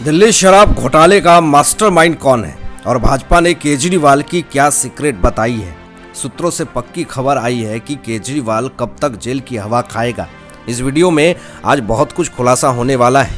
दिल्ली शराब घोटाले का मास्टरमाइंड कौन है और भाजपा ने केजरीवाल की क्या सीक्रेट बताई है। सूत्रों से पक्की खबर आई है कि केजरीवाल कब तक जेल की हवा खाएगा। इस वीडियो में आज बहुत कुछ खुलासा होने वाला है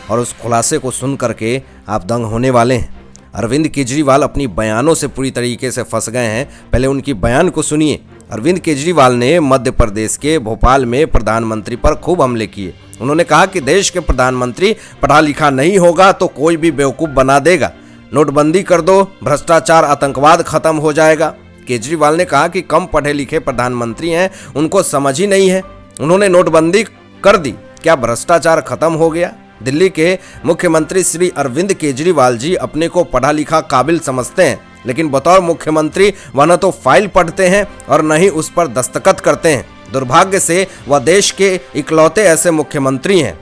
और उस खुलासे को सुन करके आप दंग होने वाले हैं। अरविंद केजरीवाल अपनी बयानों से पूरी तरीके से फंस गए हैं। पहले उनकी बयान को सुनिए। अरविंद केजरीवाल ने मध्य प्रदेश के भोपाल में प्रधानमंत्री पर खूब हमले किए। उन्होंने कहा कि देश के प्रधानमंत्री पढ़ा लिखा नहीं होगा तो कोई भी बेवकूफ़ बना देगा। नोटबंदी कर दो, भ्रष्टाचार आतंकवाद खत्म हो जाएगा। केजरीवाल ने कहा कि कम पढ़े लिखे प्रधानमंत्री हैं, उनको समझ ही नहीं है। उन्होंने नोटबंदी कर दी, क्या भ्रष्टाचार खत्म हो गया? दिल्ली के मुख्यमंत्री श्री अरविंद केजरीवाल जी अपने को पढ़ा लिखा काबिल समझते हैं, लेकिन बतौर मुख्यमंत्री वह न तो फाइल पढ़ते हैं और न ही उस पर दस्तखत करते हैं। दुर्भाग्य से वह देश के इकलौते ऐसे मुख्यमंत्री हैं।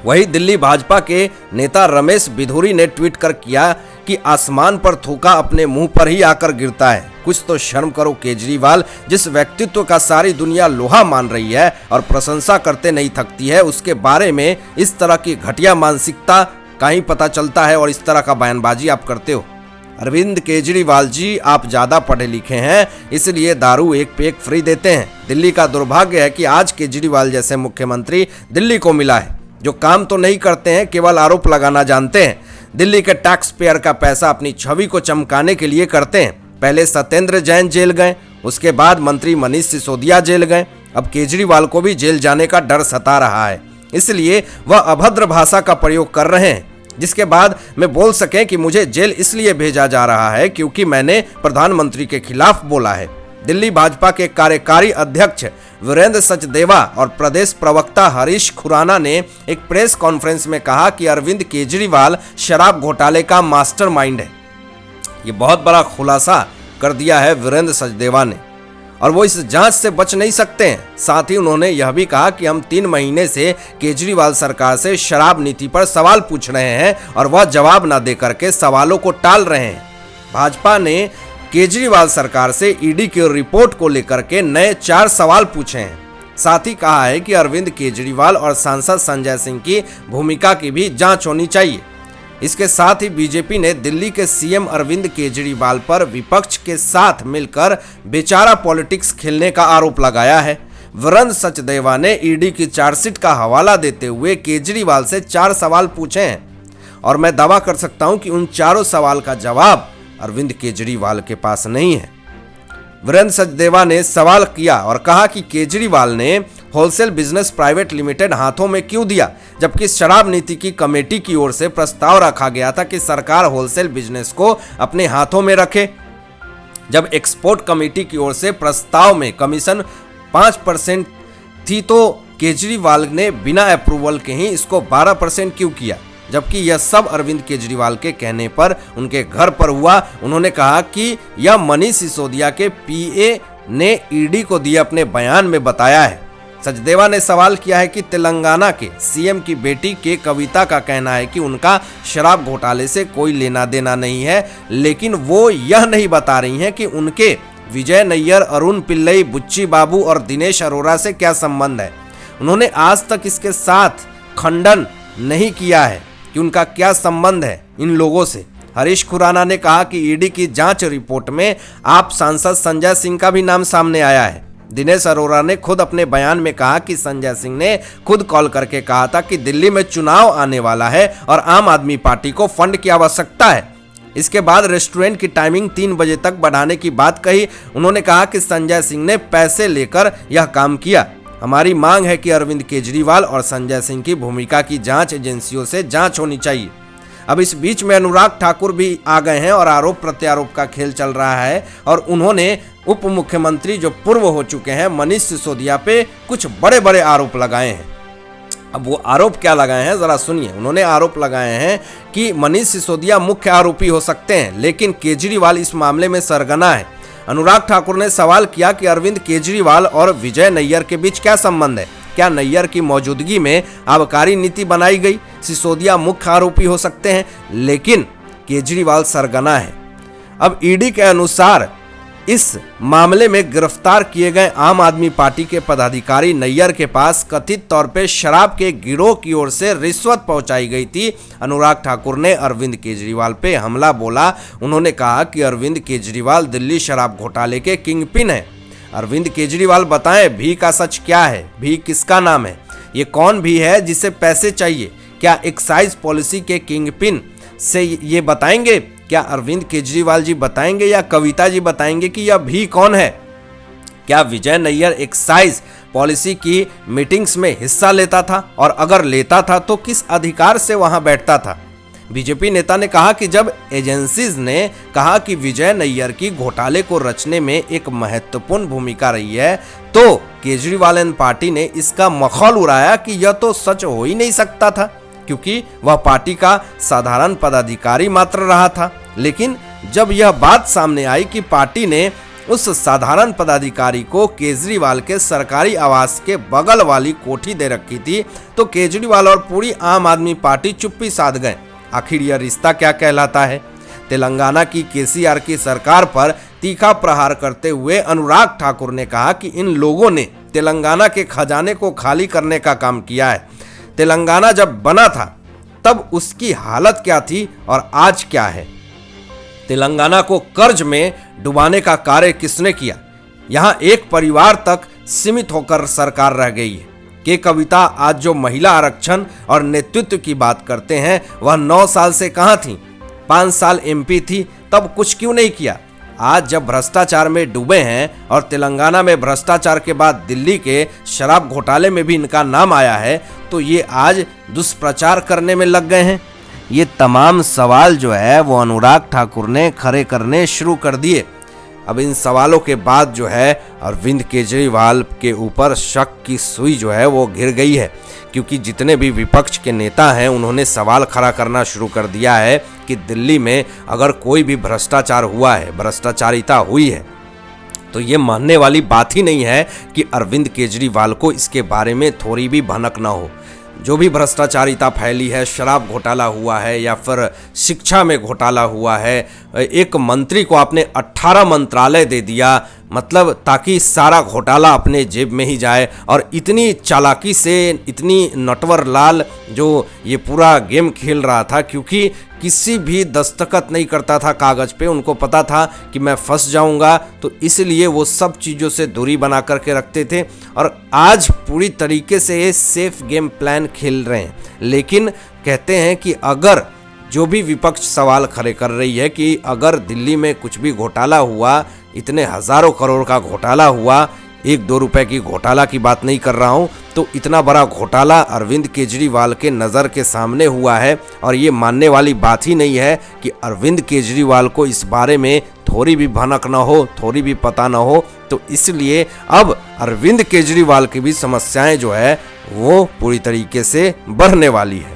वही दिल्ली भाजपा के नेता रमेश बिधूरी ने ट्वीट कर किया कि आसमान पर थूका अपने मुंह पर ही आकर गिरता है। कुछ तो शर्म करो केजरीवाल। जिस व्यक्तित्व का सारी दुनिया लोहा मान रही है और प्रशंसा करते नहीं थकती है, उसके बारे में इस तरह की घटिया मानसिकता का ही पता चलता है और इस तरह का बयानबाजी आप करते हो। अरविंद केजरीवाल जी, आप ज़्यादा पढ़े लिखे हैं, इसलिए दारू एक पे एक फ्री देते हैं। दिल्ली का दुर्भाग्य है कि आज केजरीवाल जैसे मुख्यमंत्री दिल्ली को मिला है, जो काम तो नहीं करते हैं, केवल आरोप लगाना जानते हैं। दिल्ली के टैक्स पेयर का पैसा अपनी छवि को चमकाने के लिए करते हैं। पहले सत्येंद्र जैन जेल गए, उसके बाद मंत्री मनीष सिसोदिया जेल गए। अब केजरीवाल को भी जेल जाने का डर सता रहा है, इसलिए वह अभद्र भाषा का प्रयोग कर रहे हैं, जिसके बाद मैं बोल सकें कि मुझे जेल इसलिए भेजा जा रहा है क्योंकि मैंने प्रधानमंत्री के खिलाफ बोला है। दिल्ली भाजपा के कार्यकारी अध्यक्ष वीरेंद्र सचदेवा और प्रदेश प्रवक्ता हरीश खुराना ने एक प्रेस कॉन्फ्रेंस में कहा कि अरविंद केजरीवाल शराब घोटाले का मास्टरमाइंड है। ये बहुत बड़ा खुलासा कर दिया है वीरेंद्र सचदेवा ने, और वो इस जांच से बच नहीं सकते हैं। साथ ही उन्होंने यह भी कहा कि हम 3 महीने से केजरीवाल सरकार से शराब नीति पर सवाल पूछ रहे हैं और वह जवाब न देकर के सवालों को टाल रहे हैं। भाजपा ने केजरीवाल सरकार से ईडी की रिपोर्ट को लेकर के नए 4 सवाल पूछे हैं। साथ ही कहा है कि अरविंद केजरीवाल और सांसद संजय सिंह की भूमिका की भी जांच होनी चाहिए। इसके साथ ही बीजेपी ने दिल्ली के सीएम अरविंद केजरीवाल पर विपक्ष के साथ मिलकर बेचारा पॉलिटिक्स खेलने का आरोप लगाया है। वीरेंद्र सचदेवा ने ईडी की चार्जशीट का हवाला देते हुए केजरीवाल से 4 सवाल पूछे हैं और मैं दावा कर सकता हूं कि उन चारों सवाल का जवाब अरविंद केजरीवाल के पास नहीं है। वीरेंद्र सचदेवा ने सवाल किया और कहा कि केजरीवाल ने होलसेल बिजनेस प्राइवेट लिमिटेड हाथों में क्यों दिया, जबकि शराब नीति की कमेटी की ओर से प्रस्ताव रखा गया था कि सरकार होलसेल बिजनेस को अपने हाथों में रखे। जब एक्सपोर्ट कमेटी की ओर से प्रस्ताव में कमीशन 5% थी तो केजरीवाल ने बिना अप्रूवल के ही इसको 12% क्यों किया, जबकि यह सब अरविंद केजरीवाल के कहने पर उनके घर पर हुआ। उन्होंने कहा कि यह मनीष सिसोदिया के पीए ने ईडी को दिए अपने बयान में बताया है। सचदेवा ने सवाल किया है कि तेलंगाना के सीएम की बेटी के कविता का कहना है कि उनका शराब घोटाले से कोई लेना देना नहीं है, लेकिन वो यह नहीं बता रही हैं कि उनके विजय नैयर, अरुण पिल्लई, बुच्ची बाबू और दिनेश अरोड़ा से क्या संबंध है। उन्होंने आज तक इसके साथ खंडन नहीं किया है कि उनका क्या संबंध है इन लोगों से। हरीश खुराना ने कहा कि ईडी की जांच रिपोर्ट में आप सांसद संजय सिंह का भी नाम सामने आया है। दिनेश अरोड़ा ने खुद अपने बयान में कहा कि संजय सिंह ने खुद कॉल करके कहा था कि दिल्ली में चुनाव आने वाला है और आम आदमी पार्टी को फंड की आवश्यकता है। इसके बाद रेस्टोरेंट की टाइमिंग 3 बजे तक बढ़ाने की बात कही। उन्होंने कहा कि संजय सिंह ने पैसे लेकर यह काम किया। हमारी मांग है कि अरविंद केजरीवाल और संजय सिंह की भूमिका की जांच एजेंसियों से जांच होनी चाहिए। अब इस बीच में अनुराग ठाकुर भी आ गए हैं और आरोप प्रत्यारोप का खेल चल रहा है और उन्होंने उप मुख्यमंत्री जो पूर्व हो चुके हैं मनीष सिसोदिया पे कुछ बड़े बड़े आरोप लगाए हैं। अब वो आरोप क्या लगाए हैं जरा सुनिए। उन्होंने आरोप लगाए हैं कि मनीष सिसोदिया मुख्य आरोपी हो सकते हैं, लेकिन केजरीवाल इस मामले में सरगना है। अनुराग ठाकुर ने सवाल किया कि अरविंद केजरीवाल और विजय नैयर के बीच क्या संबंध है, क्या नैयर की मौजूदगी में आबकारी नीति बनाई गई? सिसोदिया मुख्य आरोपी हो सकते हैं, लेकिन केजरीवाल सरगना है। अब ईडी के अनुसार इस मामले में गिरफ्तार किए गए आम आदमी पार्टी के पदाधिकारी नैयर के पास कथित तौर पे शराब के गिरोह की ओर से रिश्वत पहुंचाई गई थी। अनुराग ठाकुर ने अरविंद केजरीवाल पे हमला बोला। उन्होंने कहा कि अरविंद केजरीवाल दिल्ली शराब घोटाले के किंगपिन हैं। अरविंद केजरीवाल बताएं भी का सच क्या है, भी किसका नाम है, ये कौन भी है जिसे पैसे चाहिए? क्या एक्साइज पॉलिसी के किंगपिन से ये बताएंगे? क्या अरविंद केजरीवाल जी बताएंगे या कविता जी बताएंगे कि यह भी कौन है? क्या विजय नैयर एक्साइज पॉलिसी की मीटिंग्स में हिस्सा लेता था, और अगर लेता था तो किस अधिकार से वहां बैठता था? बीजेपी नेता ने कहा कि जब एजेंसीज ने कहा कि विजय नैयर की घोटाले को रचने में एक महत्वपूर्ण भूमिका रही है, तो केजरीवाल एंड पार्टी ने इसका मखौल उड़ाया कि यह तो सच हो ही नहीं सकता था, क्योंकि वह पार्टी का साधारण पदाधिकारी मात्र रहा था। लेकिन जब यह बात सामने आई कि पार्टी ने उस साधारण पदाधिकारी को केजरीवाल के सरकारी आवास के बगल वाली कोठी दे रखी थी, तो केजरीवाल और पूरी आम आदमी पार्टी चुप्पी साध गए। आखिर यह रिश्ता क्या कहलाता है? तेलंगाना की केसीआर की सरकार पर तीखा प्रहार करते हुए अनुराग ठाकुर ने कहा कि इन लोगों ने तेलंगाना के खजाने को खाली करने का काम किया है। तेलंगाना जब बना था तब उसकी हालत क्या थी और आज क्या है? तेलंगाना को कर्ज में डुबाने का कार्य किसने किया? यहां एक परिवार तक सीमित होकर सरकार रह गई है। के कविता आज जो महिला आरक्षण और नेतृत्व की बात करते हैं, वह 9 साल से कहां थी? 5 साल एमपी थी, तब कुछ क्यों नहीं किया? आज जब भ्रष्टाचार में डूबे हैं और तेलंगाना में भ्रष्टाचार के बाद दिल्ली के शराब घोटाले में भी इनका नाम आया है, तो ये आज दुष्प्रचार करने में लग गए हैं। ये तमाम सवाल जो है वो अनुराग ठाकुर ने खड़े करने शुरू कर दिए। अब इन सवालों के बाद जो है अरविंद केजरीवाल के ऊपर शक की सुई जो है वो घिर गई है, क्योंकि जितने भी विपक्ष के नेता हैं उन्होंने सवाल खड़ा करना शुरू कर दिया है कि दिल्ली में अगर कोई भी भ्रष्टाचार हुआ है, भ्रष्टाचारिता हुई है, तो ये मानने वाली बात ही नहीं है कि अरविंद केजरीवाल को इसके बारे में थोड़ी भी भनक ना हो। जो भी भ्रष्टाचारिता फैली है, शराब घोटाला हुआ है या फिर शिक्षा में घोटाला हुआ है, एक मंत्री को आपने 18 मंत्रालय दे दिया, मतलब ताकि सारा घोटाला अपने जेब में ही जाए। और इतनी चालाकी से, इतनी नटवर लाल जो ये पूरा गेम खेल रहा था, क्योंकि किसी भी दस्तखत नहीं करता था कागज पे, उनको पता था कि मैं फंस जाऊंगा, तो इसलिए वो सब चीज़ों से दूरी बना करके रखते थे। और आज पूरी तरीके से ये सेफ गेम प्लान खेल रहे हैं। लेकिन कहते हैं कि अगर जो भी विपक्ष सवाल खड़े कर रही है कि अगर दिल्ली में कुछ भी घोटाला हुआ, इतने हजारों करोड़ का घोटाला हुआ, 1-2 रुपए की घोटाला की बात नहीं कर रहा हूं, तो इतना बड़ा घोटाला अरविंद केजरीवाल के नज़र के सामने हुआ है। और ये मानने वाली बात ही नहीं है कि अरविंद केजरीवाल को इस बारे में थोड़ी भी भनक ना हो, थोड़ी भी पता ना हो। तो इसलिए अब अरविंद केजरीवाल की भी समस्याएं जो है वो पूरी तरीके से बढ़ने वाली है।